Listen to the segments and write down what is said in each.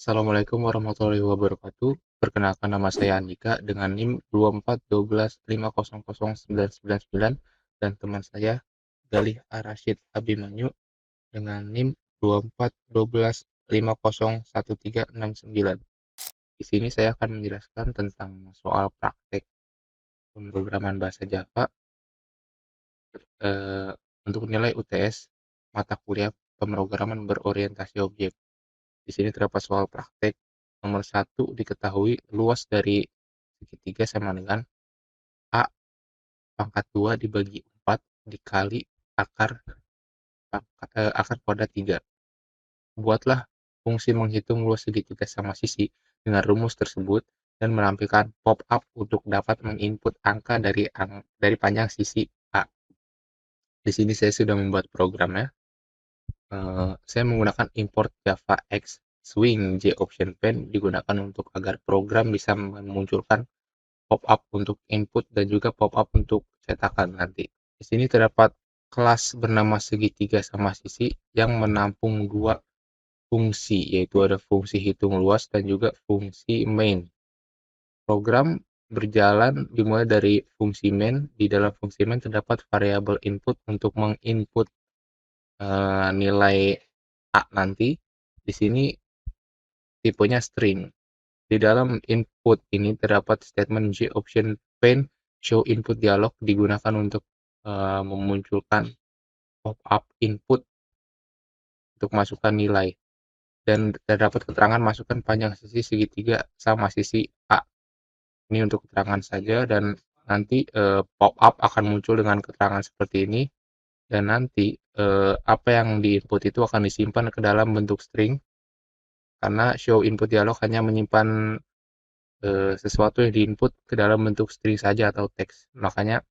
Assalamualaikum warahmatullahi wabarakatuh. Perkenalkan nama saya Andika dengan NIM 2412500999 dan teman saya Galih Arasyid Abimanyu dengan NIM 2412501369. Di sini saya akan menjelaskan tentang soal praktek pemrograman bahasa Java eh, untuk nilai UTS mata kuliah pemrograman berorientasi objek. Di sini terdapat soal praktek. Nomor 1 diketahui luas dari segitiga sama dengan A pangkat 2 dibagi 4 dikali akar kuadrat 3. Buatlah fungsi menghitung luas segitiga sama sisi dengan rumus tersebut dan menampilkan pop-up untuk dapat menginput angka dari panjang sisi A. Di sini saya sudah membuat programnya. Saya menggunakan import Java X Swing J Option Pen digunakan untuk agar program bisa memunculkan pop-up untuk input dan juga pop-up untuk cetakan nanti. Di sini terdapat kelas bernama segitiga sama sisi yang menampung dua fungsi, yaitu ada fungsi hitung luas dan juga fungsi main. Program berjalan dimulai dari fungsi main. Di dalam fungsi main terdapat variabel input untuk menginput nilai A nanti. Di sini tipenya string. Di dalam input ini terdapat statement J option pane show input dialog digunakan untuk memunculkan pop-up input untuk masukkan nilai dan terdapat keterangan masukkan panjang sisi segitiga sama sisi A. Ini untuk keterangan saja dan nanti pop-up akan muncul dengan keterangan seperti ini dan nanti apa yang diinput itu akan disimpan ke dalam bentuk string karena show input dialog hanya menyimpan sesuatu yang diinput ke dalam bentuk string saja atau teks. Makanya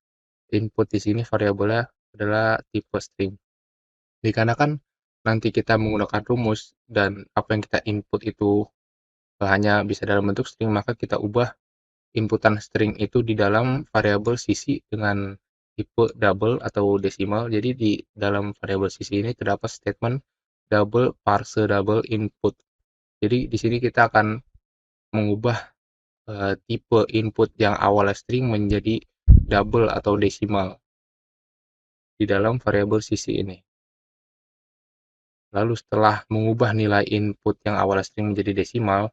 input di sini variabelnya adalah tipe string. Dikarenakan nanti kita menggunakan rumus dan apa yang kita input itu hanya bisa dalam bentuk string, maka kita ubah inputan string itu di dalam variabel sisi dengan tipe double atau desimal. Jadi di dalam variabel sisi ini terdapat statement double parse double input. Jadi di sini kita akan mengubah tipe input yang awalnya string menjadi double atau desimal di dalam variabel sisi ini. Lalu setelah mengubah nilai input yang awalnya string menjadi desimal,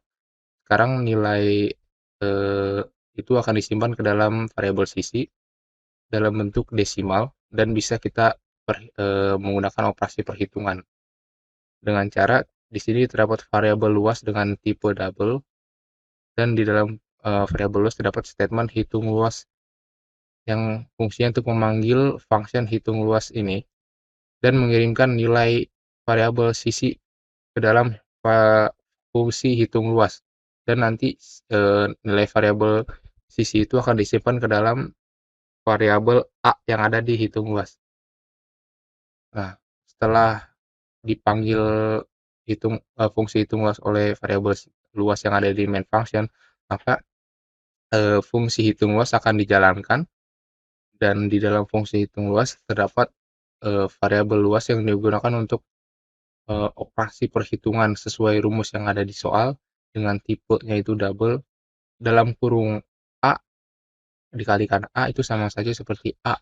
sekarang nilai itu akan disimpan ke dalam variabel sisi dalam bentuk desimal dan bisa kita menggunakan operasi perhitungan. Dengan cara di sini terdapat variabel luas dengan tipe double dan di dalam variabel luas terdapat statement hitung luas yang fungsinya untuk memanggil function hitung luas ini dan mengirimkan nilai variabel sisi ke dalam fungsi hitung luas dan nanti nilai variabel sisi itu akan disimpan ke dalam variabel A yang ada di hitung luas. Nah, setelah dipanggil fungsi hitung luas oleh variabel luas yang ada di main function, maka fungsi hitung luas akan dijalankan dan di dalam fungsi hitung luas terdapat variabel luas yang digunakan untuk operasi perhitungan sesuai rumus yang ada di soal dengan tipenya itu double dalam kurung A dikalikan A itu sama saja seperti A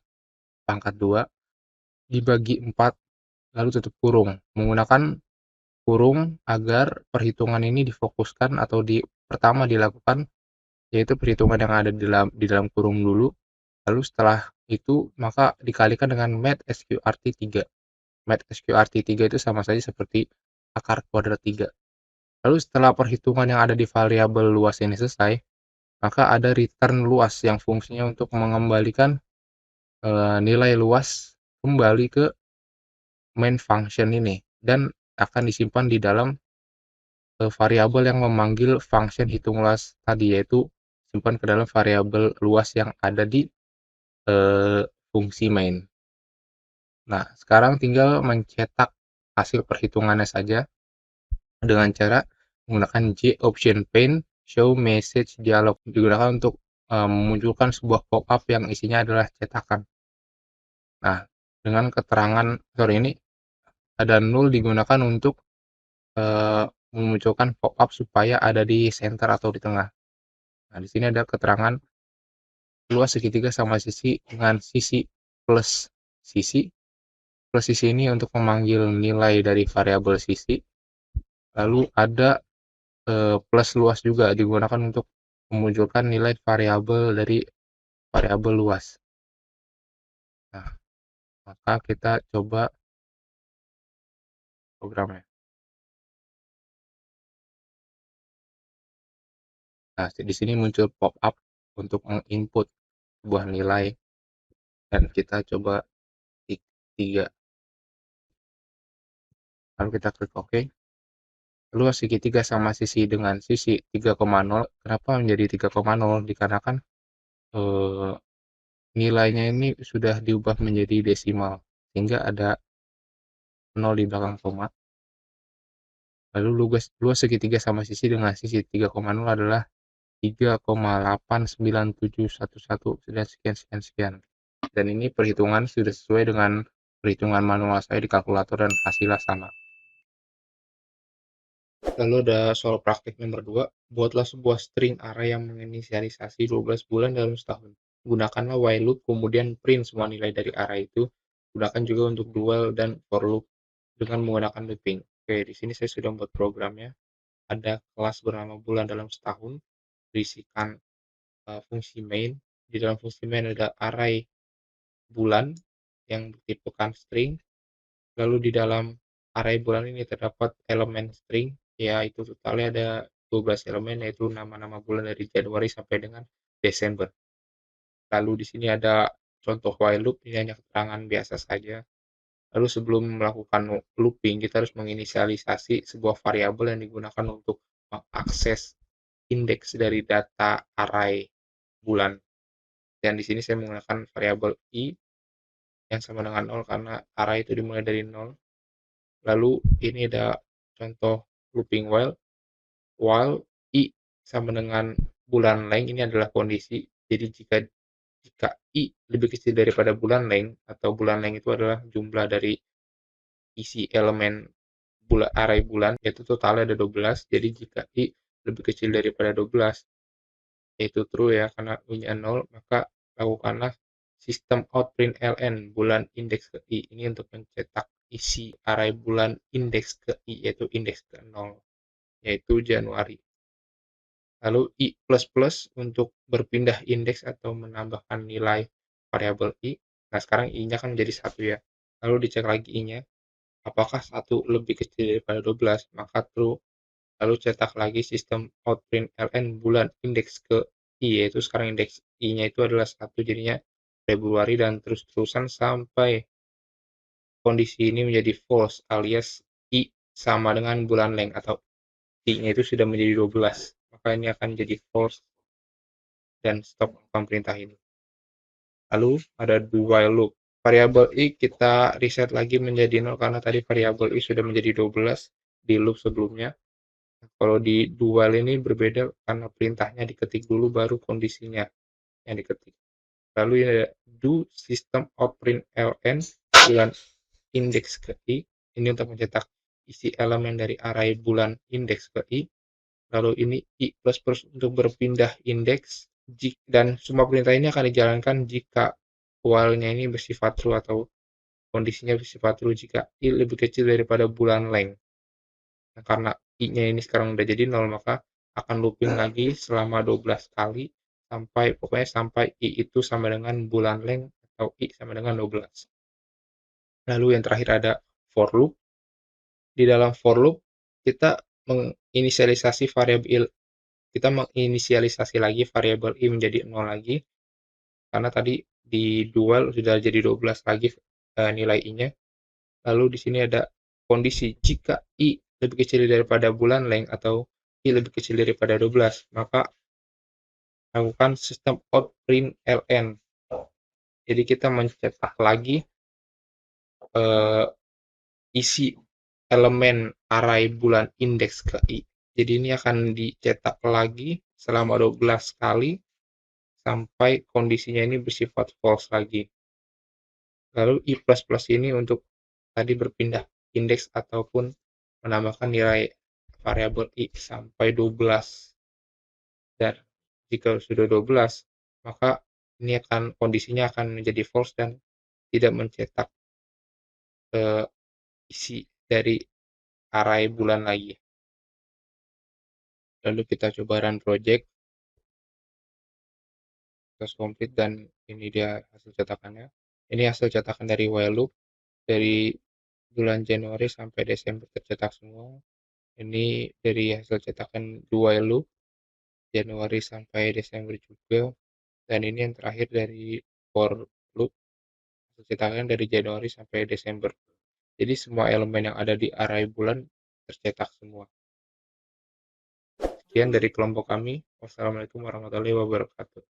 pangkat 2 dibagi 4 lalu tutup kurung. Menggunakan kurung agar perhitungan ini difokuskan atau pertama dilakukan yaitu perhitungan yang ada di dalam kurung dulu. Lalu setelah itu maka dikalikan dengan math sqrt 3. Math sqrt 3 itu sama saja seperti akar kuadrat 3. Lalu setelah perhitungan yang ada di variabel luas ini selesai, maka ada return luas yang fungsinya untuk mengembalikan nilai luas kembali ke main function ini dan akan disimpan di dalam variabel yang memanggil function hitung luas tadi, yaitu simpan ke dalam variabel luas yang ada di fungsi main. Nah, sekarang tinggal mencetak hasil perhitungannya saja dengan cara menggunakan J option pane show message dialog digunakan untuk memunculkan sebuah pop-up yang isinya adalah cetakan. Nah, dengan keterangan ini ada null digunakan untuk memunculkan pop-up supaya ada di center atau di tengah. Nah, di sini ada keterangan luas segitiga sama sisi dengan sisi plus sisi. Plus sisi ini untuk memanggil nilai dari variabel sisi. Lalu ada plus luas juga digunakan untuk memunculkan nilai variabel dari variabel luas. Nah, maka kita coba programnya. Nah, di sini muncul pop-up untuk menginput sebuah nilai dan kita coba tik 3. Lalu kita klik OK. Luas segitiga sama sisi dengan sisi 3,0. Kenapa menjadi 3,0? Dikarenakan eh, nilainya ini sudah diubah menjadi desimal, sehingga ada 0 di belakang koma. Lalu luas segitiga sama sisi dengan sisi 3,0 adalah 3,89711 dan sekian sekian sekian. Dan ini perhitungan sudah sesuai dengan perhitungan manual saya di kalkulator dan hasilnya sama. Lalu ada soal praktik nomor 2. Buatlah sebuah string array yang menginisialisasi 12 bulan dalam setahun. Gunakanlah while loop, kemudian print semua nilai dari array itu. Gunakan juga untuk do while dan for loop dengan menggunakan looping. Oke, di sini saya sudah membuat programnya. Ada kelas bernama bulan dalam setahun, berisikan fungsi main. Di dalam fungsi main ada array bulan yang bertipekan string. Lalu di dalam array bulan ini terdapat elemen string, yaitu totalnya ada 12 elemen, yaitu nama-nama bulan dari Januari sampai dengan Desember. Lalu di sini ada contoh while loop, ini hanya keterangan biasa saja. Lalu sebelum melakukan looping, kita harus menginisialisasi sebuah variabel yang digunakan untuk mengakses indeks dari data array bulan. Dan di sini saya menggunakan variabel i yang sama dengan 0 karena array itu dimulai dari 0. Lalu ini ada contoh looping while i sama dengan bulan length, ini adalah kondisi. Jadi jika i lebih kecil daripada bulan length, atau bulan length itu adalah jumlah dari isi elemen array bulan, yaitu totalnya ada 12. Jadi jika i lebih kecil daripada 12, yaitu true ya, karena i-nya 0, maka lakukanlah sistem out print ln bulan indeks ke i. Ini untuk mencetak isi array bulan indeks ke i, yaitu indeks ke 0, yaitu Januari. Lalu i++ untuk berpindah indeks atau menambahkan nilai variabel i. Nah, sekarang i-nya kan menjadi 1 ya. Lalu dicek lagi i-nya, apakah 1 lebih kecil daripada 12, maka true. Lalu cetak lagi sistem outprint ln bulan indeks ke i, yaitu sekarang indeks i-nya itu adalah 1, jadinya Februari, dan terus-terusan sampai kondisi ini menjadi false, alias i sama dengan bulan length, atau i-nya itu sudah menjadi 12, maka ini akan jadi false dan stop perintah ini. Lalu ada do while loop. Variabel i kita reset lagi menjadi 0 karena tadi variabel i sudah menjadi 12 di loop sebelumnya. Kalau di do while ini berbeda karena perintahnya diketik dulu baru kondisinya yang diketik. Lalu ada do system out print ln bulan indeks ke i. Ini untuk mencetak isi elemen dari array bulan indeks ke i. Lalu ini i++ untuk berpindah indeks, dan semua perintah ini akan dijalankan jika while-nya ini bersifat true atau kondisinya bersifat true jika i lebih kecil daripada bulan length. Nah, karena i-nya ini sekarang udah jadi 0, maka akan looping lagi selama 12 kali sampai i itu sama dengan bulan length atau i sama dengan 12. Lalu yang terakhir ada for loop. Di dalam for loop kita menginisialisasi lagi variabel i menjadi 0 lagi, karena tadi di dual sudah jadi 12 lagi nilai i-nya. Lalu di sini ada kondisi jika i lebih kecil daripada bulan length atau i lebih kecil daripada 12, maka lakukan sistem out print ln. Jadi kita mencetak lagi isi elemen array bulan indeks ke i. Jadi ini akan dicetak lagi selama 12 kali sampai kondisinya ini bersifat false lagi. Lalu i++ ini untuk tadi berpindah indeks ataupun menambahkan nilai variabel i sampai 12, dan jika sudah 12, maka ini akan kondisinya akan menjadi false dan tidak mencetak isi dari array bulan lagi. Lalu kita coba run project, proses complete, dan ini dia hasil cetakannya. Ini hasil cetakan dari while loop dari bulan Januari sampai Desember tercetak semua. Ini dari hasil cetakan while loop Januari sampai Desember juga, dan ini yang terakhir dari for loop hasil cetakan dari Januari sampai Desember. Jadi semua elemen yang ada di array bulan tercetak semua. Sekian dari kelompok kami. Wassalamualaikum warahmatullahi wabarakatuh.